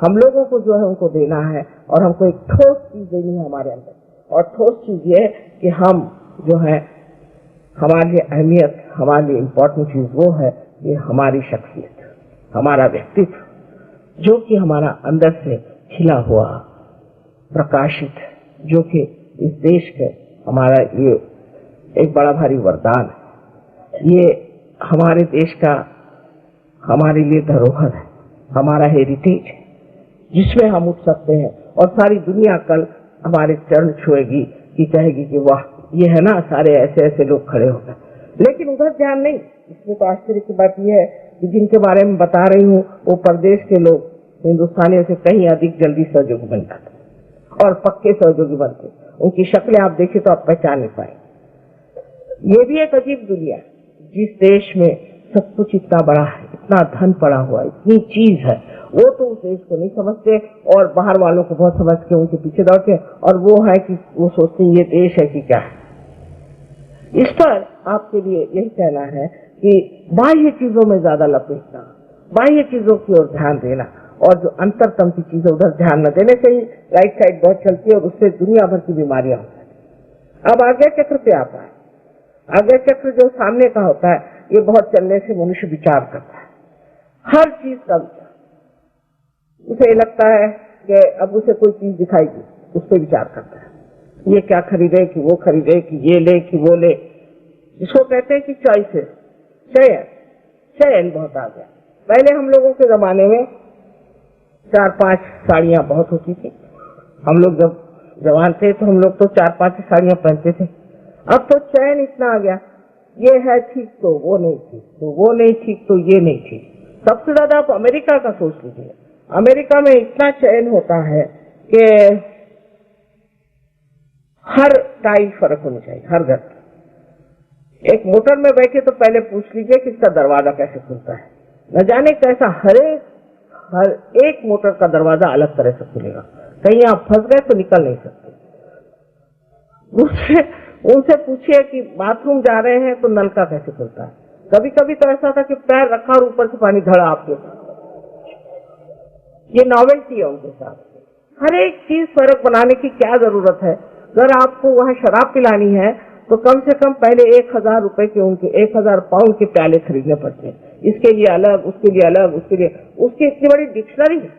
हम लोगों को जो है उनको देना है और हमको एक ठोस चीज देनी है हमारे अंदर। और ठोस चीज ये कि हम जो है हमारे लिए अहमियत, हमारे लिए इम्पोर्टेंट चीज वो है कि हमारी शख्सियत, हमारा व्यक्तित्व जो कि हमारा अंदर से खिला हुआ प्रकाशित, जो कि इस देश के हमारा ये एक बड़ा भारी वरदान है। ये हमारे देश का हमारे लिए धरोहर है, हमारा हेरिटेज है जिसमें हम उठ सकते हैं और सारी दुनिया कल हमारे चरण छुएगी कि कहेगी कि वाह ये है ना, सारे ऐसे ऐसे लोग खड़े हो गए। लेकिन उधर ध्यान नहीं। इसमें तो आश्चर्य की बात यह है कि जिनके बारे में बता रही हूँ वो प्रदेश के लोग हिंदुस्तानियों से कहीं अधिक जल्दी सहयोगी बन जाते और पक्के सहयोगी बनते। उनकी शक्लें आप देखें तो आप पहचान नहीं पाएंगे। ये भी एक अजीब दुनिया है जिस देश में सब कुछ इतना बड़ा है, इतना धन पड़ा हुआ है, इतनी चीज है, वो तो उस देश को नहीं समझते और बाहर वालों को बहुत समझ के उनके पीछे दौड़ते। और वो है कि वो सोचते हैं ये देश है कि क्या है। इस पर आपके लिए यही कहना है कि बाह्य चीजों में ज्यादा लपेटना, बाह्य चीजों की ओर ध्यान देना और जो अंतरतम की चीजें उधर ध्यान न देने से ही राइट साइड बहुत चलती है और उससे दुनिया भर की बीमारियां होती है। अब आज्ञा चक्र पे आता है। आज्ञा चक्र जो सामने का होता है ये बहुत चलने से मनुष्य विचार करता है, हर चीज का विचार। उसे लगता है कि अब उसे कोई चीज दिखाएगी, उस पर विचार करता है, ये क्या खरीदे कि वो खरीदे कि ये ले कि वो ले। इसको कहते हैं कि चॉइसेस, चयन। चयन बहुत आ गया। पहले हम लोगों के जमाने में 4-5 साड़ियां बहुत होती थी। हम लोग जब जवान थे तो हम लोग तो 4-5 साड़ियां पहनते थे। अब तो चयन इतना आ गया, ये है ठीक तो वो नहीं ठीक, तो वो नहीं ठीक तो ये नहीं ठीक। सबसे ज्यादा आप अमेरिका का सोच लीजिए। अमेरिका में इतना चयन होता है कि हर टाइल फर्क होनी चाहिए, हर घर। एक मोटर में बैठे तो पहले पूछ लीजिए कि इसका दरवाजा कैसे खुलता है। न जाने कैसा हर एक मोटर का दरवाजा अलग तरह से खुलेगा। कहीं आप फंस गए तो निकल नहीं सकते। उनसे पूछिए कि बाथरूम जा रहे हैं तो नल का कैसे खुलता है। कभी कभी तो ऐसा था कि पैर रखा और ऊपर से पानी धड़ा आपके साथ। ये नॉवेल्टी है उनके साथ। हर एक चीज फर्क बनाने की क्या जरूरत है। अगर आपको वहां शराब पिलानी है तो कम से कम पहले 1000 रुपए के, उनके 1000 पाउंड के प्याले खरीदने पड़ते हैं। इसके लिए अलग, उसके लिए अलग, उसके लिए उसकी इतनी बड़ी डिक्शनरी है।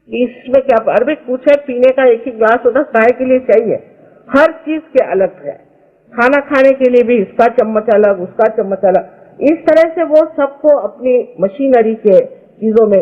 इसमें क्या अरबिक पूछे, पीने का एक ही ग्लास होता, चाय के लिए चाहिए। हर चीज के अलग है। खाना खाने के लिए भी इसका चम्मच अलग, उसका चम्मच अलग। इस तरह से वो सबको अपनी मशीनरी के चीजों में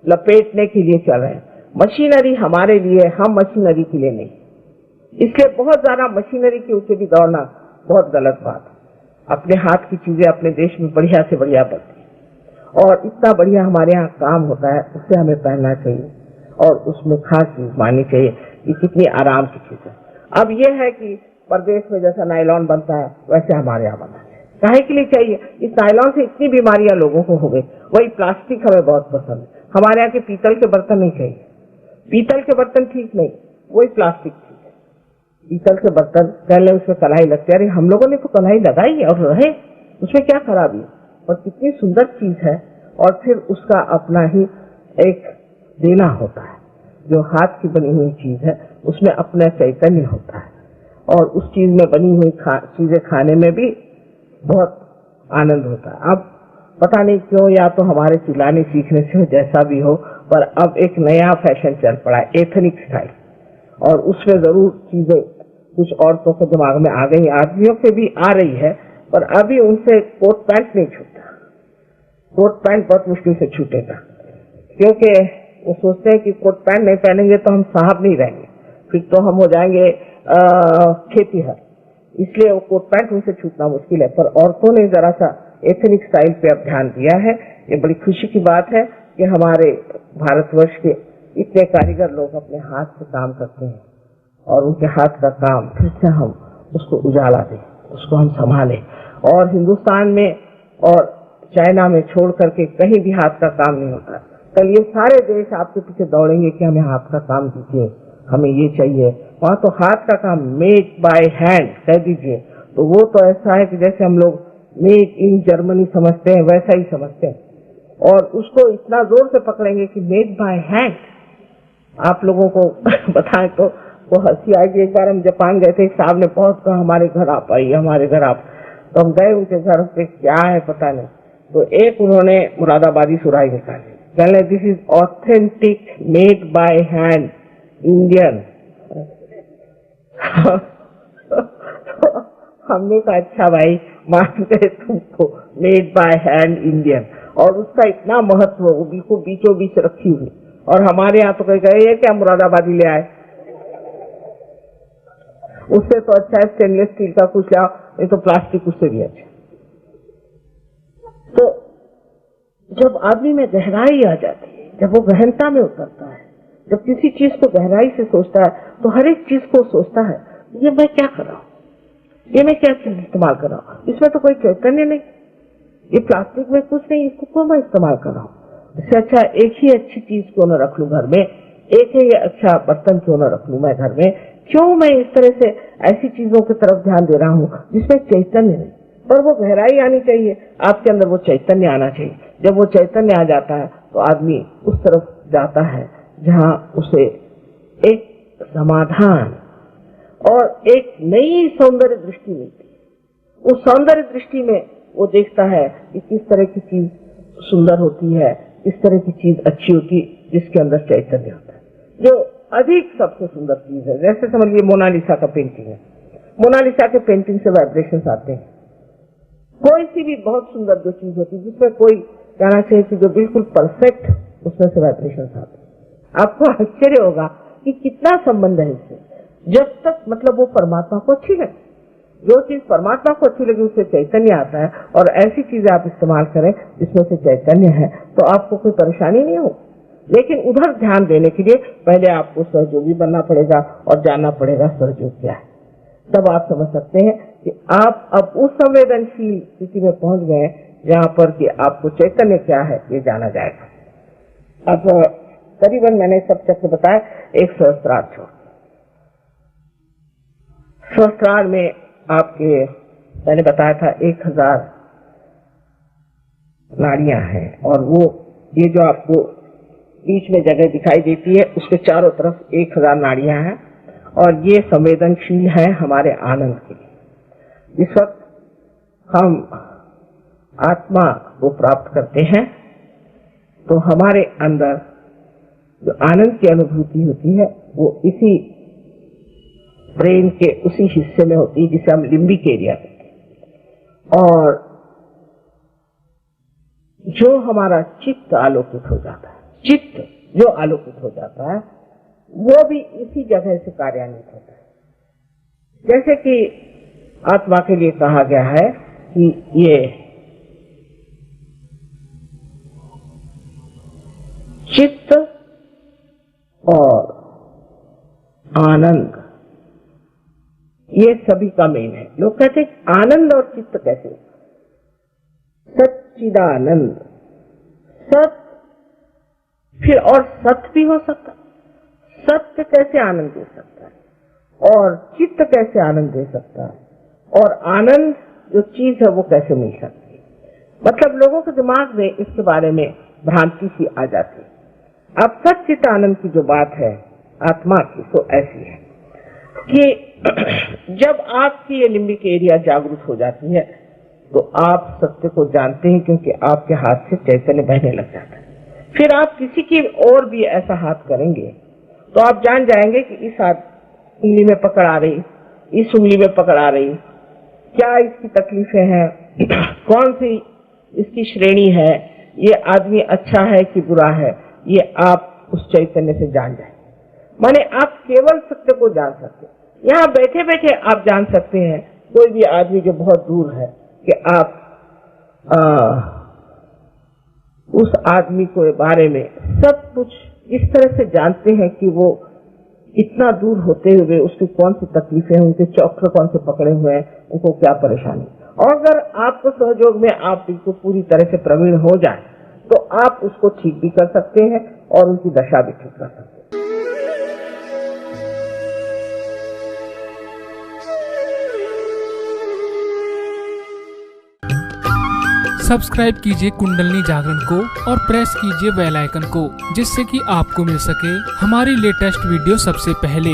लपेटने के लिए चल रहे हैं। मशीनरी हमारे लिए, हम मशीनरी के लिए नहीं। इसलिए बहुत ज्यादा मशीनरी के ऊपर भी दौड़ना बहुत गलत बात है। अपने हाथ की चीजें अपने देश में बढ़िया से बढ़िया बनती और इतना बढ़िया हमारे यहाँ काम होता है, उससे हमें पहनना चाहिए और उसमें खास चीज माननी चाहिए कि कितनी आराम की चीज है। अब यह है कि प्रदेश में जैसा नायलॉन बनता है वैसे हमारे यहाँ बना है। काहे के लिए चाहिए? इस नायलॉन से इतनी बीमारियां लोगों को हो गई। वही प्लास्टिक हमें बहुत पसंद है। हमारे यहाँ के पीतल के बर्तन नहीं चाहिए। पीतल के बर्तन ठीक नहीं, वही प्लास्टिक ठीक है। पीतल के बर्तन पहले उसमें कढ़ाई लगती है। अरे हम लोगों ने तो कढ़ाई लगाई और रहे, उसमें क्या खराबी है? और कितनी सुंदर चीज है। और फिर उसका अपना ही एक देना होता है। जो हाथ की बनी हुई चीज है उसमें अपना चैतन्य होता है और उस चीज में बनी हुई चीजें खाने में भी बहुत आनंद होता है। अब पता नहीं क्यों, या तो हमारे चिल्लाने सीखने से जैसा भी हो, पर अब एक नया फैशन चल पड़ा है, एथनिक स्टाइल। और उसमें जरूर चीजें कुछ औरतों के दिमाग में आ गई, आदमियों के भी आ रही है, पर अभी उनसे कोट पैंट नहीं छूटता। कोट पैंट बहुत मुश्किल से छूटेगा, क्योंकि वो सोचते हैं कि कोट पैंट नहीं पहनेंगे तो हम साहब नहीं रहेंगे, फिर तो हम हो जाएंगे खेतीहर। इसलिए वो कोट पैंट उनसे छूटना मुश्किल है। पर औरतों ने जरा सा एथनिक स्टाइल पे अब ध्यान दिया है। ये बड़ी खुशी की बात है कि हमारे भारतवर्ष के इतने कारीगर लोग अपने हाथ से काम करते हैं और उनके हाथ का काम फिर से हम उसको उजाला दें, उसको हम संभालें। और हिंदुस्तान में और चाइना में छोड़ करके कहीं भी हाथ का काम नहीं होता। कल ये सारे देश आपके पीछे दौड़ेंगे कि हमें हाथ का काम दीजिए, हमें ये चाहिए। वहां तो हाथ का काम मेड बाय हैंड कह दीजिए तो वो तो ऐसा है कि जैसे हम लोग मेड इन जर्मनी समझते हैं वैसा ही समझते हैं। और उसको इतना जोर से पकड़ेंगे कि मेड बाय हैंड, आप लोगों को बताएं तो वो हंसी आएगी। एक बार हम जापान गए थे, एक साहब ने बहुत कहा हमारे घर आप आइए, हमारे घर आप। तो हम गए उनके घर पे, क्या है पता नहीं, तो एक उन्होंने मुरादाबादी सुराही निकाली, कहने this is authentic made by hand Indian. हमने कहा अच्छा भाई मान गए तुमको, मेड बाय हैंड इंडियन, और उसका इतना महत्व, वो बिल्कुल बीचों बीच रखी हुई। और हमारे यहाँ तो कहीं गए ये क्या मुरादाबादी ले आए, उससे तो अच्छा है स्टेनलेस स्टील का कुछ लाओ, नहीं तो प्लास्टिक उससे भी अच्छा। तो जब आदमी में गहराई आ जाती है, जब वो गहनता में उतरता है, जब किसी चीज को गहराई से सोचता है, तो हर एक चीज को सोचता है ये मैं क्या कर रहा हूँ, ये मैं क्या चीज इस्तेमाल कर रहा हूँ, इसमें तो कोई चैतन्य नहीं, ये प्लास्टिक में कुछ नहीं, इसको क्यों मैं इस्तेमाल कर रहा हूँ। इससे अच्छा एक ही अच्छी चीज क्यों न रख लूं घर में, एक ही अच्छा बर्तन क्यों न रख लूं मैं घर में, क्यों मैं इस तरह से ऐसी चीजों की तरफ ध्यान दे रहा हूँ जिसमें चैतन्य नहीं, पर वो गहराई आनी चाहिए, आपके अंदर वो चैतन्य आना चाहिए। जब वो चैतन्य आ जाता है तो आदमी उस तरफ जाता है जहाँ उसे एक समाधान और एक नई सौंदर्य दृष्टि मिलती है। उस सौंदर्य दृष्टि में वो देखता है कि किस तरह की चीज सुंदर होती है, किस तरह की चीज अच्छी होती है, जिसके अंदर चैतन्य होता है, जो अधिक सबसे सुंदर चीज है। जैसे समझिए मोनालिसा का पेंटिंग है, मोनालिसा के पेंटिंग से वाइब्रेशंस आते हैं। कोई सी भी बहुत सुंदर जो चीज होती है जिसमें कोई कहना चाहिए कि जो बिल्कुल परफेक्ट, उसमें से वाइब्रेशंस आते हैं। आपको आश्चर्य होगा कि कितना संबंध है इससे, जब तक मतलब वो परमात्मा को अच्छी लगे। जो चीज परमात्मा को अच्छी लगी उससे चैतन्य आता है, और ऐसी चीजें आप इस्तेमाल करें जिसमें से चैतन्य है तो आपको कोई परेशानी नहीं होगी। लेकिन उधर ध्यान देने के लिए पहले आपको सहयोगी बनना पड़ेगा और जानना पड़ेगा सहयोग क्या है। तब आप समझ सकते हैं कि आप अब उस संवेदनशील स्थिति में पहुंच गए जहां पर कि आपको चैतन्य क्या है ये जाना जाएगा। अब करीबन मैंने सब चक्र बताया, एक सहस्त्रार छोड़, सहस्त्रार में आपके मैंने बताया था 1000 नाड़ियां हैं, और वो ये जो आपको बीच में जगह दिखाई देती है उसके चारों तरफ 1000 नाड़ियां हैं, और ये संवेदनशील है हमारे आनंद के लिए। जिस वक्त हम आत्मा को प्राप्त करते हैं तो हमारे अंदर जो आनंद की अनुभूति होती है वो इसी ब्रेन के उसी हिस्से में होती है जिसे हम लिम्बिक एरिया कहते हैं। और जो हमारा चित्त आलोकित हो जाता है, चित्त जो आलोकित हो जाता है वो भी इसी जगह से कार्यान्वित होता है। जैसे कि आत्मा के लिए कहा गया है कि ये चित्त और आनंद ये सभी का मेन है। लोग कहते हैं आनंद और चित्त कैसे, सच्चिदानंद, सत फिर और सत्य भी हो सकता है। सत्य कैसे आनंद दे सकता है और चित्त कैसे आनंद दे सकता है, और आनंद जो चीज है वो कैसे मिल सकती है। मतलब लोगों के दिमाग में इसके बारे में भ्रांति सी आ जाती है। अब सच्चित आनंद की जो बात है आत्मा की तो ऐसी है कि जब आपकी ये लिम्बिक एरिया जागरूक हो जाती है तो आप सत्य को जानते हैं, क्योंकि आपके हाथ से चैतन्य बहने लग जाता है। फिर आप किसी की और भी ऐसा हाथ करेंगे तो आप जान जाएंगे कि इस हाथ उंगली में पकड़ आ रही, इस उंगली में पकड़ आ रही, क्या इसकी तकलीफें हैं, कौन सी इसकी श्रेणी है, ये आदमी अच्छा है कि बुरा है, ये आप उस चैतन्य से जान जाएंगे। माने आप केवल सत्य को जान सकते हैं। यहाँ बैठे बैठे आप जान सकते हैं कोई भी आदमी जो बहुत दूर है कि आप उस आदमी के बारे में सब कुछ इस तरह से जानते हैं कि वो इतना दूर होते हुए उसकी कौन सी तकलीफें हैं, उनके चक्र कौन से पकड़े हुए हैं, उनको क्या परेशानी। और अगर आपको सहयोग में आप बिल्कुल पूरी तरह से प्रवीण हो जाए तो आप उसको ठीक भी कर सकते हैं और उनकी दशा भी ठीक कर सकते हैं। सब्सक्राइब कीजिए कुंडलनी जागरण को और प्रेस कीजिए बेल आइकन को, जिससे कि आपको मिल सके हमारी लेटेस्ट वीडियो सबसे पहले।